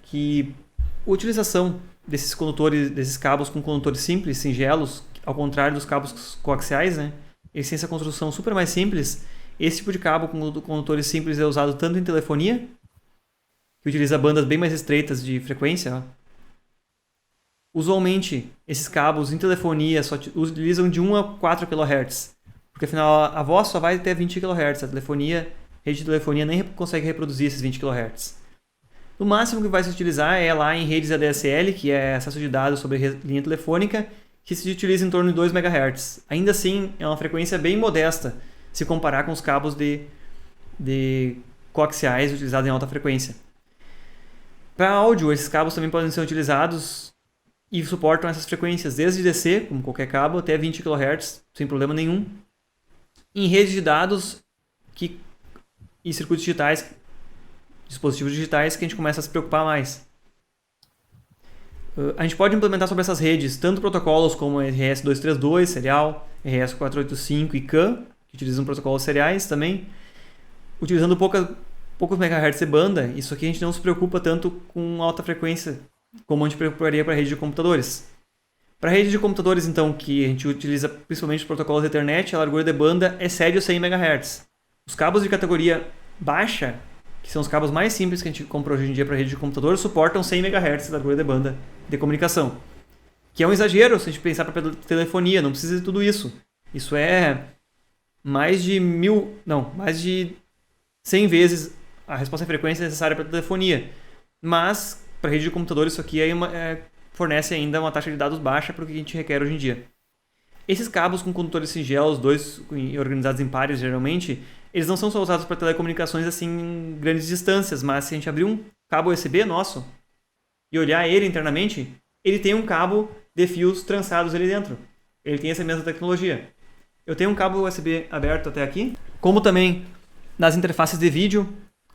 que a utilização desses condutores, desses cabos com condutores simples, singelos, ao contrário dos cabos coaxiais, né? Eles têm essa construção super mais simples. Esse tipo de cabo com condutores simples é usado tanto em telefonia, que utiliza bandas bem mais estreitas de frequência. Ó. Usualmente, esses cabos em telefonia só utilizam de 1 a 4 kHz, porque afinal a voz só vai até 20 kHz. A rede de telefonia nem consegue reproduzir esses 20 kHz. No máximo que vai se utilizar é lá em redes ADSL, que é acesso de dados sobre linha telefônica, que se utiliza em torno de 2 MHz. Ainda assim, é uma frequência bem modesta, se comparar com os cabos de coaxiais utilizados em alta frequência. Para áudio, esses cabos também podem ser utilizados e suportam essas frequências, desde DC, como qualquer cabo, até 20 kHz, sem problema nenhum. Em redes de dados e circuitos digitais, dispositivos digitais, que a gente começa a se preocupar mais. A gente pode implementar sobre essas redes tanto protocolos como RS-232, serial, RS-485 e CAN, que utilizam protocolos seriais também, utilizando poucos megahertz de banda. Isso aqui a gente não se preocupa tanto com alta frequência como a gente preocuparia para a rede de computadores. Para a rede de computadores, então, que a gente utiliza principalmente os protocolos de Ethernet, a largura de banda excede os 100 MHz. Os cabos de categoria baixa, que são os cabos mais simples que a gente compra hoje em dia para a rede de computador, suportam 100 MHz de largura de banda de comunicação. Que é um exagero se a gente pensar para telefonia, não precisa de tudo isso. Isso é mais de 100 vezes a resposta em frequência necessária para telefonia. Mas, para a rede de computador, isso aqui fornece ainda uma taxa de dados baixa para o que a gente requer hoje em dia. Esses cabos com condutores singelos, dois organizados em pares geralmente, eles não são só usados para telecomunicações assim em grandes distâncias, mas se a gente abrir um cabo USB nosso e olhar ele internamente, ele tem um cabo de fios trançados ali dentro. Ele tem essa mesma tecnologia. Eu tenho um cabo USB aberto até aqui, como também nas interfaces de vídeo,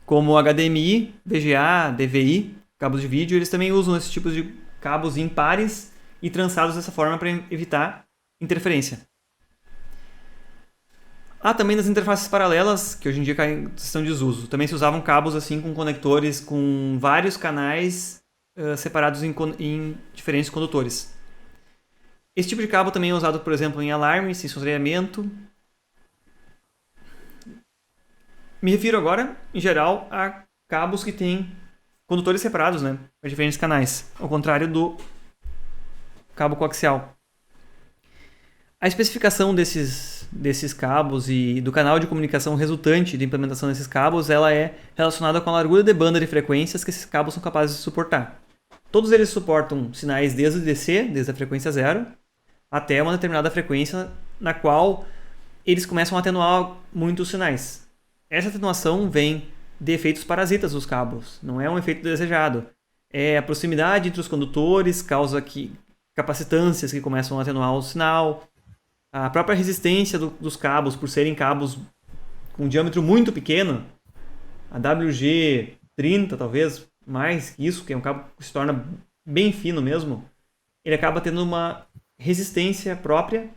como HDMI, VGA, DVI, cabos de vídeo, eles também usam esses tipos de cabos em pares e trançados dessa forma para evitar interferência. Há também nas interfaces paralelas, que hoje em dia estão em desuso. Também se usavam cabos assim com conectores com vários canais separados em diferentes condutores. Esse tipo de cabo também é usado, por exemplo, em alarme, sensoriamento. Me refiro agora, em geral, a cabos que têm condutores separados, né, para diferentes canais, ao contrário do cabo coaxial. A especificação desses cabos e do canal de comunicação resultante da implementação desses cabos, ela é relacionada com a largura de banda de frequências que esses cabos são capazes de suportar. Todos eles suportam sinais desde o DC, desde a frequência 0, até uma determinada frequência na qual eles começam a atenuar muito os sinais. Essa atenuação vem de efeitos parasitas dos cabos, não é um efeito desejado. É a proximidade entre os condutores, causa capacitâncias que começam a atenuar o sinal. A própria resistência dos cabos, por serem cabos com um diâmetro muito pequeno, a WG30 talvez, mais que isso, que é um cabo que se torna bem fino mesmo, ele acaba tendo uma resistência própria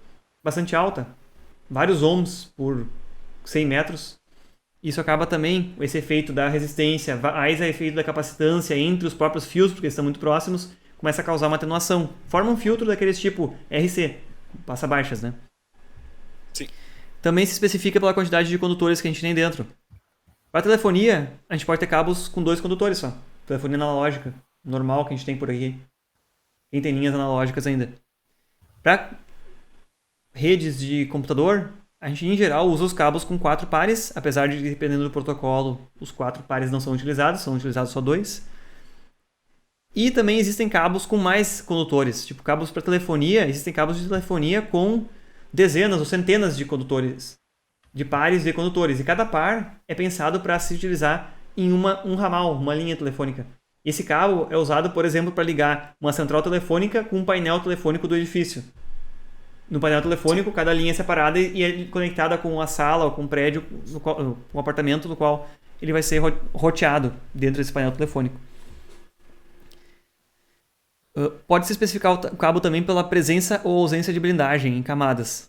bastante alta, vários ohms por 100 metros. Isso acaba também, esse efeito da resistência, mais o efeito da capacitância entre os próprios fios, porque eles estão muito próximos, começa a causar uma atenuação. Forma um filtro daqueles tipo RC, passa baixas, né? Sim. Também se especifica pela quantidade de condutores que a gente tem dentro. Para telefonia, a gente pode ter cabos com 2 condutores só. Telefonia analógica, normal que a gente tem por aqui. Quem tem linhas analógicas ainda. Para redes de computador, a gente em geral usa os cabos com 4 pares, apesar de, dependendo do protocolo, os 4 pares não são utilizados só 2. E também existem cabos com mais condutores, tipo cabos para telefonia, existem cabos de telefonia com dezenas ou centenas de condutores, de pares de condutores, e cada par é pensado para se utilizar em um ramal, uma linha telefônica. Esse cabo é usado, por exemplo, para ligar uma central telefônica com um painel telefônico do edifício. No painel telefônico, cada linha é separada e é conectada com a sala ou com o prédio, com o apartamento no qual ele vai ser roteado dentro desse painel telefônico. Pode-se especificar o cabo também pela presença ou ausência de blindagem em camadas.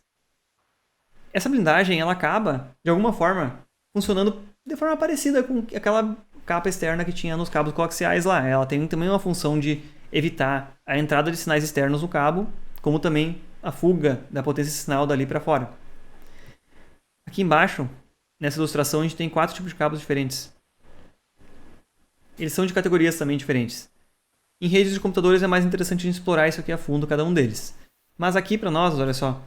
Essa blindagem ela acaba, de alguma forma, funcionando de forma parecida com aquela capa externa que tinha nos cabos coaxiais lá. Ela tem também uma função de evitar a entrada de sinais externos no cabo, como também a fuga da potência de sinal dali para fora. Aqui embaixo, nessa ilustração, a gente tem 4 tipos de cabos diferentes. Eles são de categorias também diferentes. Em redes de computadores é mais interessante a gente explorar isso aqui a fundo, cada um deles. Mas aqui para nós, olha só,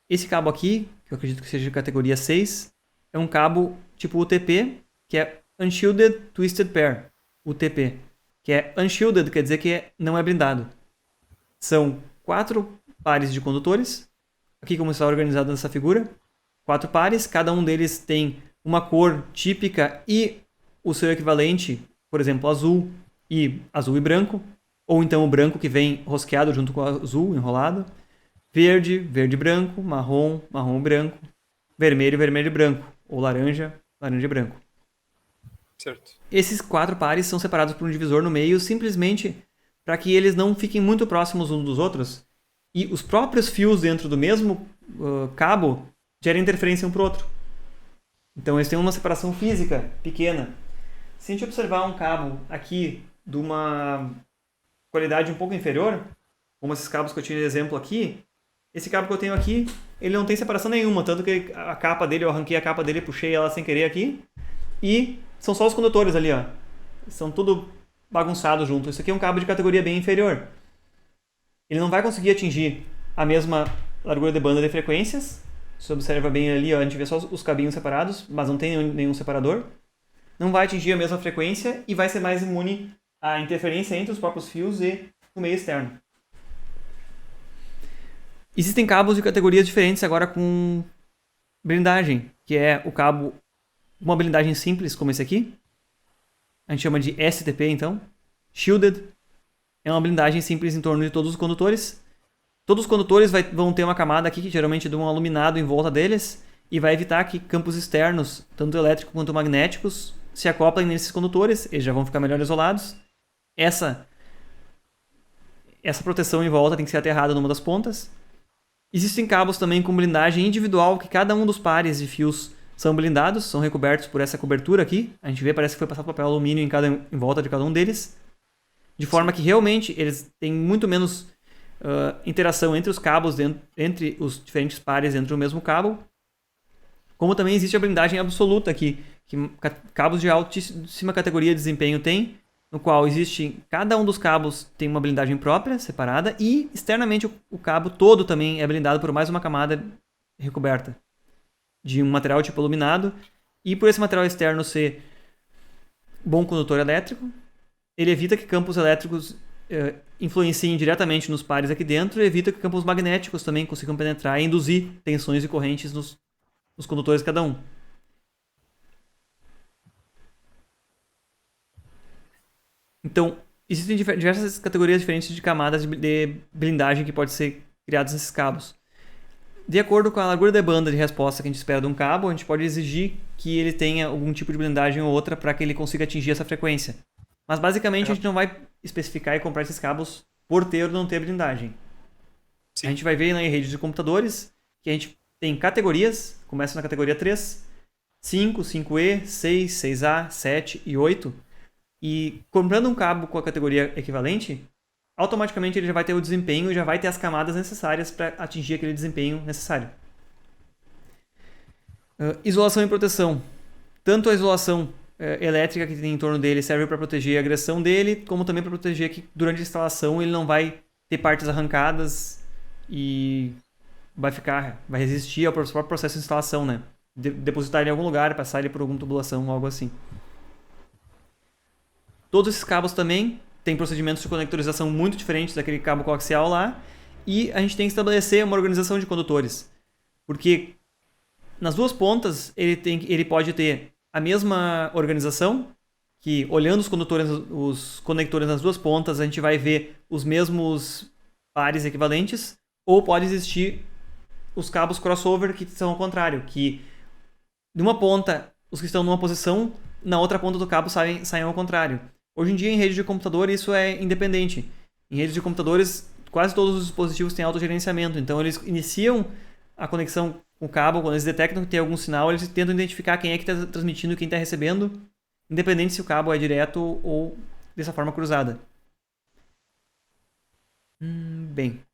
esse cabo aqui, que eu acredito que seja de categoria 6, é um cabo tipo UTP, que é Unshielded Twisted Pair, UTP, que é unshielded, quer dizer que não é blindado. São 4 pares de condutores, aqui como está organizado nessa figura, 4 pares, cada um deles tem uma cor típica e o seu equivalente, por exemplo, azul e branco, ou então o branco que vem rosqueado junto com o azul, enrolado, verde, verde e branco, marrom, marrom e branco, vermelho, vermelho e branco, ou laranja, laranja e branco. Certo. Esses 4 pares são separados por um divisor no meio, simplesmente para que eles não fiquem muito próximos uns dos outros e os próprios fios dentro do mesmo cabo gerem interferência um para o outro. Então eles têm uma separação física pequena. Se a gente observar um cabo aqui de uma qualidade um pouco inferior, como esses cabos que eu tinha de exemplo aqui, esse cabo que eu tenho aqui, ele não tem separação nenhuma, tanto que a capa dele, eu arranquei a capa dele, puxei ela sem querer aqui, e são só os condutores ali, ó. São tudo bagunçados junto. Isso aqui é um cabo de categoria bem inferior. Ele não vai conseguir atingir a mesma largura de banda de frequências. Você observa bem ali, ó, a gente vê só os cabinhos separados, mas não tem nenhum separador. Não vai atingir a mesma frequência e vai ser mais imune à interferência entre os próprios fios e no meio externo. Existem cabos de categorias diferentes agora com blindagem, que é o cabo, uma blindagem simples como esse aqui. A gente chama de STP, então. Shielded. É uma blindagem simples em torno de todos os condutores. Todos os condutores vão ter uma camada aqui, que geralmente de um aluminado em volta deles, e vai evitar que campos externos, tanto elétricos quanto magnéticos, se acoplem nesses condutores. Eles já vão ficar melhor isolados. Essa proteção em volta tem que ser aterrada numa das pontas. Existem cabos também com blindagem individual, que cada um dos pares de fios são blindados, são recobertos por essa cobertura aqui. A gente vê, parece que foi passado papel alumínio em volta de cada um deles. De forma que realmente eles têm muito menos interação entre os cabos, entre os diferentes pares dentro do mesmo cabo. Como também existe a blindagem absoluta aqui, que cabos de altíssima categoria de desempenho tem, no qual existe, cada um dos cabos tem uma blindagem própria, separada, e externamente o cabo todo também é blindado por mais uma camada recoberta de um material tipo aluminado. E por esse material externo ser bom condutor elétrico, ele evita que campos elétricos influenciem diretamente nos pares aqui dentro e evita que campos magnéticos também consigam penetrar e induzir tensões e correntes nos condutores de cada um. Então, existem diversas categorias diferentes de camadas de blindagem que podem ser criadas nesses cabos. De acordo com a largura de banda de resposta que a gente espera de um cabo, a gente pode exigir que ele tenha algum tipo de blindagem ou outra para que ele consiga atingir essa frequência. Mas basicamente a gente não vai especificar e comprar esses cabos por ter ou não ter blindagem. Sim. A gente vai ver em redes de computadores que a gente tem categorias, começa na categoria 3, 5, 5E, 6, 6A, 7 e 8. E comprando um cabo com a categoria equivalente, automaticamente ele já vai ter o desempenho e já vai ter as camadas necessárias para atingir aquele desempenho necessário. Isolação e proteção. Tanto a isolação elétrica que tem em torno dele serve para proteger a agressão dele, como também para proteger que durante a instalação ele não vai ter partes arrancadas e vai resistir ao próprio processo de instalação, né? Depositar ele em algum lugar, passar ele por alguma tubulação, algo assim. Todos esses cabos também têm procedimentos de conectorização muito diferentes daquele cabo coaxial lá, e a gente tem que estabelecer uma organização de condutores, porque nas duas pontas ele pode ter a mesma organização, que olhando os conectores nas duas pontas, a gente vai ver os mesmos pares equivalentes, ou pode existir os cabos crossover que são ao contrário, que de uma ponta os que estão numa posição, na outra ponta do cabo saem ao contrário. Hoje em dia em rede de computador isso é independente. Em redes de computadores quase todos os dispositivos têm autogerenciamento, então eles iniciam a conexão com o cabo, quando eles detectam que tem algum sinal, eles tentam identificar quem é que está transmitindo e quem está recebendo, independente se o cabo é direto ou dessa forma cruzada. Bem,